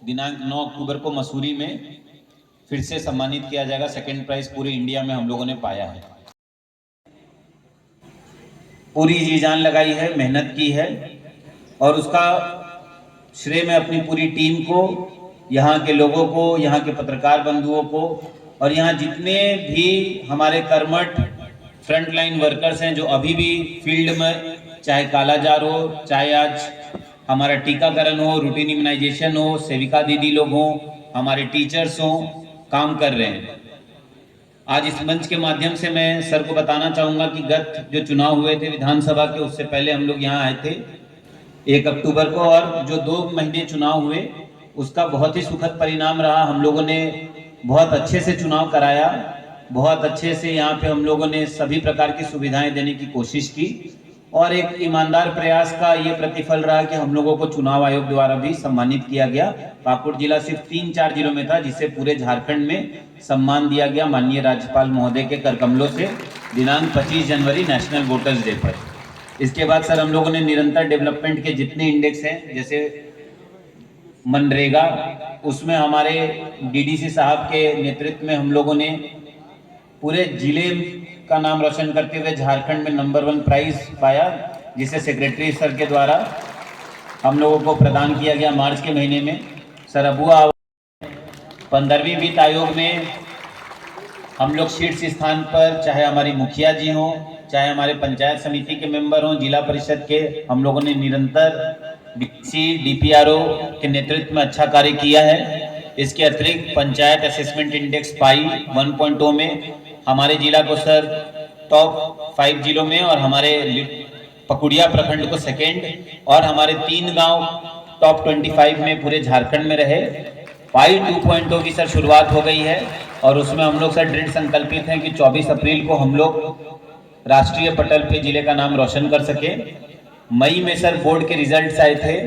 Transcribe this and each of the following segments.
दिनांक 9 अक्टूबर को मसूरी में फिर से सम्मानित किया जाएगा। सेकंड प्राइज पूरे इंडिया में हम लोगों ने पाया है। पूरी जी जान लगाई है, मेहनत की है और उसका श्रेय मैं अपनी पूरी टीम को, यहाँ के लोगों को, यहाँ के पत्रकार बंधुओं को और यहाँ जितने भी हमारे कर्मठ फ्रंटलाइन वर्कर्स हैं जो अभी भी फील्ड में, चाहे कालाजार हो, चाहे आज हमारा टीकाकरण हो, रूटीन इम्यूनाइजेशन हो, सेविका दीदी लोग हों, हमारे टीचर्स हों, काम कर रहे हैं। आज इस मंच के माध्यम से मैं सर को बताना चाहूँगा कि गत जो चुनाव हुए थे विधानसभा के, उससे पहले हम लोग यहाँ आए थे 1 अक्टूबर को, और जो 2 महीने चुनाव हुए उसका बहुत ही सुखद परिणाम रहा। हम लोगों ने बहुत अच्छे से चुनाव कराया, बहुत अच्छे से यहाँ पे हम लोगों ने सभी प्रकार की सुविधाएं देने की कोशिश की और एक ईमानदार प्रयास का ये प्रतिफल रहा कि हम लोगों को चुनाव आयोग द्वारा भी सम्मानित किया गया। पाकुड़ जिला सिर्फ 3-4 जिलों में था जिसे पूरे झारखंड में सम्मान दिया गया माननीय राज्यपाल महोदय के करकमलों से दिनांक 25 जनवरी नेशनल वोटर्स डे पर। इसके बाद सर हम लोगों ने निरंतर डेवलपमेंट के जितने इंडेक्स हैं, जैसे मनरेगा, उसमें हमारे डीडीसी साहब के नेतृत्व में हम लोगों ने पूरे जिले का नाम रोशन करते हुए झारखंड में नंबर 1 प्राइज पाया, जिसे सेक्रेटरी सर के द्वारा हम लोगों को प्रदान किया गया मार्च के महीने में। सर अबुआ 15वीं वित्त आयोग में हम लोग शीर्ष स्थान पर, चाहे हमारी मुखिया जी हों, चाहे हमारे पंचायत समिति के मेंबर हों, जिला परिषद के, हम लोगों ने निरंतर डीसी डीपीआरओ के नेतृत्व में अच्छा कार्य किया है। इसके अतिरिक्त पंचायत असेसमेंट इंडेक्स पाई 1.0 में हमारे जिला को सर टॉप 5 जिलों में और हमारे पकुड़िया प्रखंड को सेकेंड और हमारे 3 गांव टॉप 25 में पूरे झारखंड में रहे। पाई 2.0 की सर शुरुआत हो गई है और उसमें हम लोग सर दृढ़ संकल्पित हैं कि 24 अप्रैल को हम लोग राष्ट्रीय पटल पे जिले का नाम रोशन कर सके। मई में सर बोर्ड के रिजल्ट्स आए थे,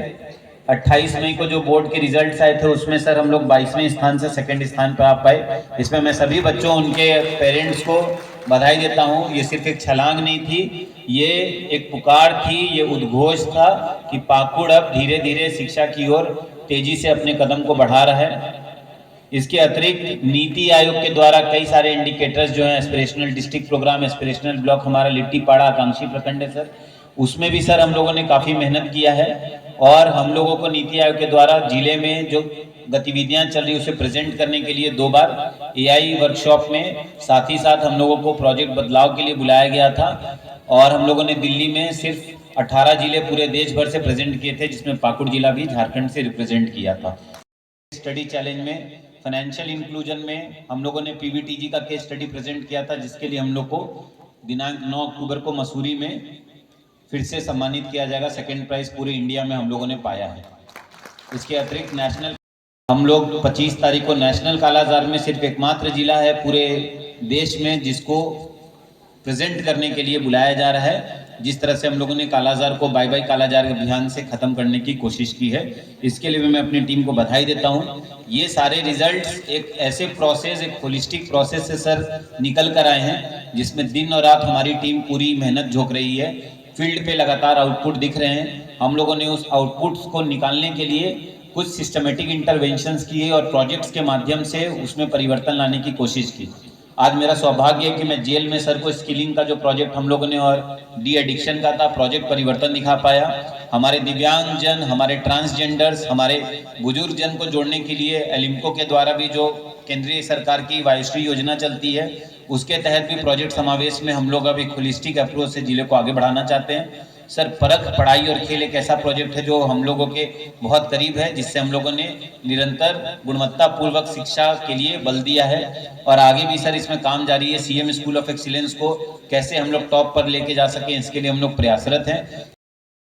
28 मई को जो बोर्ड के रिजल्ट्स आए थे उसमें सर हम लोग 22वें स्थान से सेकंड स्थान पर आ पाए। इसमें मैं सभी बच्चों, उनके पेरेंट्स को बधाई देता हूं। ये सिर्फ एक छलांग नहीं थी, ये एक पुकार थी, ये उद्घोष था कि पाकुड़ अब धीरे धीरे शिक्षा की ओर तेजी से अपने कदम को बढ़ा रहा है। इसके अतिरिक्त नीति आयोग के द्वारा कई सारे इंडिकेटर्स जो हैं, aspirational district programme, aspirational block हमारा लिट्टीपाड़ा आकांक्षी प्रखंड है सर, उसमें भी सर हम लोगों ने काफ़ी मेहनत किया है और हम लोगों को नीति आयोग के द्वारा जिले में जो गतिविधियां चल रही उसे प्रेजेंट करने के लिए 2 बार एआई वर्कशॉप में, साथ ही साथ हम लोगों को प्रोजेक्ट बदलाव के लिए बुलाया गया था और हम लोगों ने दिल्ली में सिर्फ 18 जिले पूरे देश भर से प्रेजेंट किए थे, जिसमें पाकुड़ जिला भी झारखंड से रिप्रेजेंट किया था। स्टडी चैलेंज में फाइनेंशियल इंक्लूजन में हम लोगों ने पीवीटीजी का केस स्टडी प्रेजेंट किया था, जिसके लिए हम लोग को दिनांक 9 अक्टूबर को मसूरी में फिर से सम्मानित किया जाएगा। सेकंड प्राइज पूरे इंडिया में हम लोगों ने पाया है। इसके अतिरिक्त नेशनल हम लोग 25 तारीख को नेशनल कालाजार में सिर्फ एकमात्र जिला है पूरे देश में जिसको प्रेजेंट करने के लिए बुलाया जा रहा है। जिस तरह से हम लोगों ने कालाजार को बाय बाय कालाजार अभियान से खत्म करने की कोशिश की है, इसके लिए मैं अपनी टीम को बधाई देता हूं। ये सारे रिजल्ट्स एक ऐसे प्रोसेस, एक होलिस्टिक प्रोसेस से सर निकल कर आए हैं जिसमें दिन और रात हमारी टीम पूरी मेहनत झोंक रही है। फील्ड पे लगातार आउटपुट दिख रहे हैं। हम लोगों ने उस आउटपुट्स को निकालने के लिए कुछ सिस्टमेटिक इंटरवेंशंस किए और प्रोजेक्ट्स के माध्यम से उसमें परिवर्तन लाने की कोशिश की। आज मेरा सौभाग्य है कि मैं जेल में सर को स्किलिंग का जो प्रोजेक्ट हम लोगों ने और डी एडिक्शन का था प्रोजेक्ट परिवर्तन दिखा पाया। हमारे दिव्यांग जन, हमारे ट्रांसजेंडर्स, हमारे बुजुर्ग जन को जोड़ने के लिए एलिम्को के द्वारा भी जो केंद्रीय सरकार की वायुश्री योजना चलती है उसके तहत भी प्रोजेक्ट समावेश में हम लोग अब एक होलिस्टिक अप्रोच से जिले को आगे बढ़ाना चाहते हैं। सर परख, पढ़ाई और खेल एक ऐसा प्रोजेक्ट है जो हम लोगों के बहुत करीब है, जिससे हम लोगों ने निरंतर गुणवत्ता पूर्वक शिक्षा के लिए बल दिया है और आगे भी सर इसमें काम जारी है। सीएम स्कूल ऑफ एक्सीलेंस को कैसे हम लोग टॉप पर लेके जा सकें, इसके लिए हम लोग प्रयासरत हैं।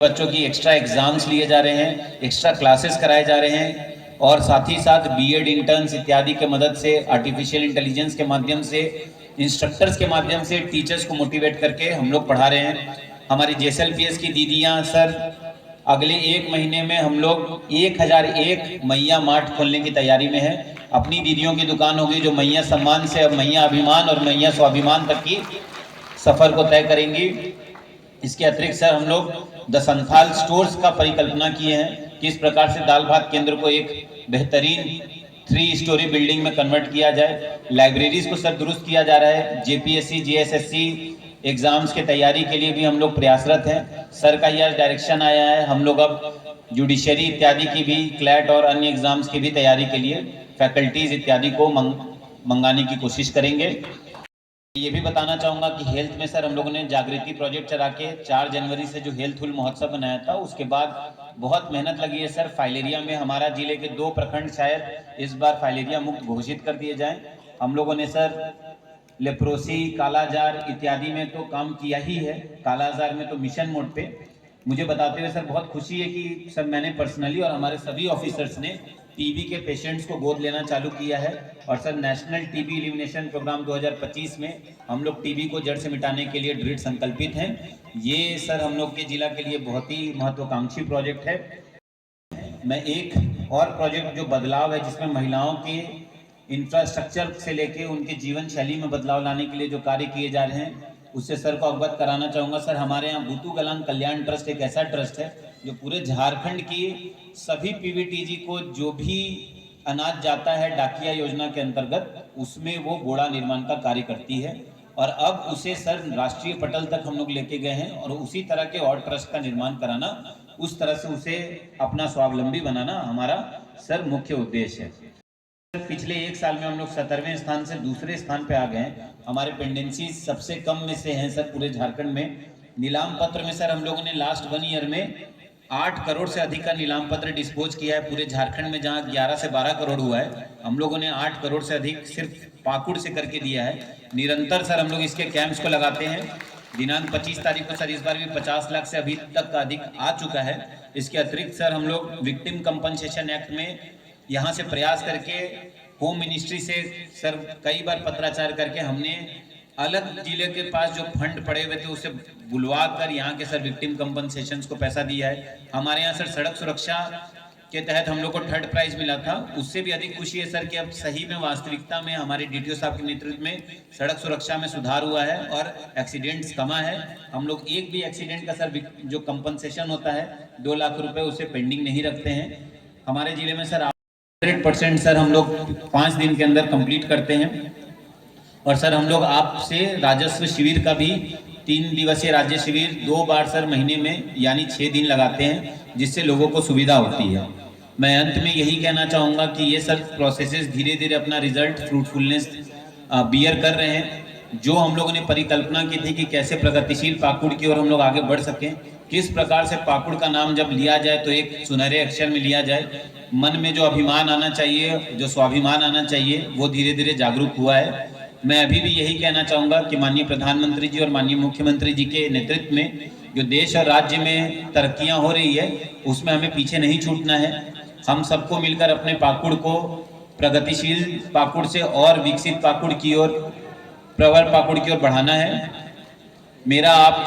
बच्चों की एक्स्ट्रा एग्जाम्स लिए जा रहे हैं, एक्स्ट्रा क्लासेस कराए जा रहे हैं और साथ ही साथ बीएड इंटर्न्स इत्यादि के मदद से, आर्टिफिशियल इंटेलिजेंस के माध्यम से, इंस्ट्रक्टर्स के माध्यम से टीचर्स को मोटिवेट करके हम लोग पढ़ा रहे हैं। हमारी जेएसएलपीएस की दीदियां सर अगले 1 महीने में हम लोग 1001 मैया मार्ट खोलने की तैयारी में है। अपनी दीदियों की दुकान होगी जो मैया सम्मान से अब मैया अभिमान और मैया स्वाभिमान तक की सफर को तय करेंगी। इसके अतिरिक्त सर हम लोग द संथाल स्टोर्स का परिकल्पना किए हैं, किस प्रकार से दाल भात केंद्र को एक बेहतरीन 3 स्टोरी बिल्डिंग में कन्वर्ट किया जाए। लाइब्रेरीज को सर दुरुस्त किया जा रहा है। जेपीएससी जीएसएससी एग्जाम्स की तैयारी के लिए भी हम लोग प्रयासरत हैं। सर का यह डायरेक्शन आया है, हम लोग अब जुडिशरी इत्यादि की भी, क्लैट और अन्य एग्जाम्स की भी तैयारी के लिए फैकल्टीज इत्यादि को मंगाने की कोशिश करेंगे। ये भी बताना चाहूँगा कि हेल्थ में सर हम लोगों ने जागृति प्रोजेक्ट चला के 4 जनवरी से जो हेल्थ हुल महोत्सव बनाया था, उसके बाद बहुत मेहनत लगी है सर। फाइलेरिया में हमारा जिले के 2 प्रखंड शायद इस बार फाइलेरिया मुक्त घोषित कर दिए जाएं। हम लोगों ने सर लेप्रोसी, कालाजार इत्यादि में तो काम किया ही है, कालाजार में तो मिशन मोड पे। मुझे बताते हुए सर बहुत खुशी है कि सर मैंने पर्सनली और हमारे सभी ऑफिसर्स ने टीबी के पेशेंट्स को गोद लेना चालू किया है। और sir national TB elimination programme 2025 में हम लोग टीबी को जड़ से मिटाने के लिए दृढ़ संकल्पित हैं। ये सर हम लोग के जिला के लिए बहुत ही महत्वाकांक्षी प्रोजेक्ट है। मैं एक और प्रोजेक्ट जो बदलाव है, जिसमें महिलाओं के इंफ्रास्ट्रक्चर से लेके उनके जीवन शैली में बदलाव लाने के लिए जो कार्य किए जा रहे हैं, उससे सर को अवगत कराना चाहूँगा। सर हमारे यहाँ बूतू गलांग कल्याण ट्रस्ट एक ऐसा ट्रस्ट है जो पूरे झारखंड की सभी पीवीटीजी को जो भी अनाज जाता है डाकिया योजना के अंतर्गत, उसमें वो बोड़ा निर्माण का कार्य करती है। और अब उसे सर राष्ट्रीय पटल तक हम लोग लेके गए हैं और उसी तरह के और ट्रस्ट का निर्माण कराना, उस तरह से उसे अपना स्वावलंबी बनाना हमारा सर मुख्य उद्देश्य है। पिछले 1 साल में हम लोग 17वें स्थान से दूसरे स्थान पे आ गए हैं। हमारे पेंडेंसी सबसे कम में से हैं सर पूरे झारखंड में। नीलाम पत्र में सर हम लोगों ने लास्ट 1 ईयर में 8 करोड़ से अधिक का नीलाम पत्र डिस्पोज किया है पूरे झारखंड में, जहां 11 से 12 करोड़ हुआ है। हम लोगों ने 8 करोड़ से अधिक सिर्फ पाकुड़ से करके दिया है। निरंतर सर हम लोग इसके कैंप्स को लगाते हैं। दिनांक 25 तारीख को सर इस बार भी 50 लाख से अभी तक का अधिक आ चुका है। इसके अतिरिक्त सर हम लोग विक्टिम कंपनसेशन एक्ट में यहाँ से प्रयास करके होम मिनिस्ट्री से सर कई बार पत्राचार करके हमने अलग जिले के पास जो फंड पड़े हुए थे उसे बुलवा कर यहाँ के सर विक्टिम कंपनसेशन को पैसा दिया है। हमारे यहाँ सर सड़क सुरक्षा के तहत हम लोग को 3rd प्राइज मिला था। उससे भी अधिक खुशी है सर कि अब सही में वास्तविकता में हमारे डीटीओ साहब के नेतृत्व में सड़क सुरक्षा में सुधार हुआ है और एक्सीडेंट्स कमा है। हम लोग एक भी एक्सीडेंट का सर जो कंपनसेशन होता है 2 लाख रुपए, उसे पेंडिंग नहीं रखते हैं। हमारे जिले में सर 100% सर हम लोग 5 दिन के अंदर कंप्लीट करते हैं। और सर हम लोग आपसे राजस्व शिविर का भी 3 दिवसीय राज्य शिविर 2 बार सर महीने में यानी 6 दिन लगाते हैं, जिससे लोगों को सुविधा होती है। मैं अंत में यही कहना चाहूँगा कि ये सर प्रोसेसेस धीरे धीरे अपना रिजल्ट फ्रूटफुलनेस बियर कर रहे हैं। जो हम लोगों ने परिकल्पना की थी कि कैसे प्रगतिशील पाकुड़ की ओर हम लोग आगे बढ़ सकें, किस प्रकार से पाकुड़ का नाम जब लिया जाए तो एक सुनहरे अक्षर में लिया जाए, मन में जो अभिमान आना चाहिए, जो स्वाभिमान आना चाहिए, वो धीरे धीरे जागरूक हुआ है। मैं अभी भी यही कहना चाहूँगा कि माननीय प्रधानमंत्री जी और माननीय मुख्यमंत्री जी के नेतृत्व में जो देश और राज्य में तरक्कियाँ हो रही है, उसमें हमें पीछे नहीं छूटना है। हम सबको मिलकर अपने पाकुड़ को प्रगतिशील पाकुड़ से और विकसित पाकुड़ की ओर, प्रबल पाकुड़ की ओर बढ़ाना है। मेरा आप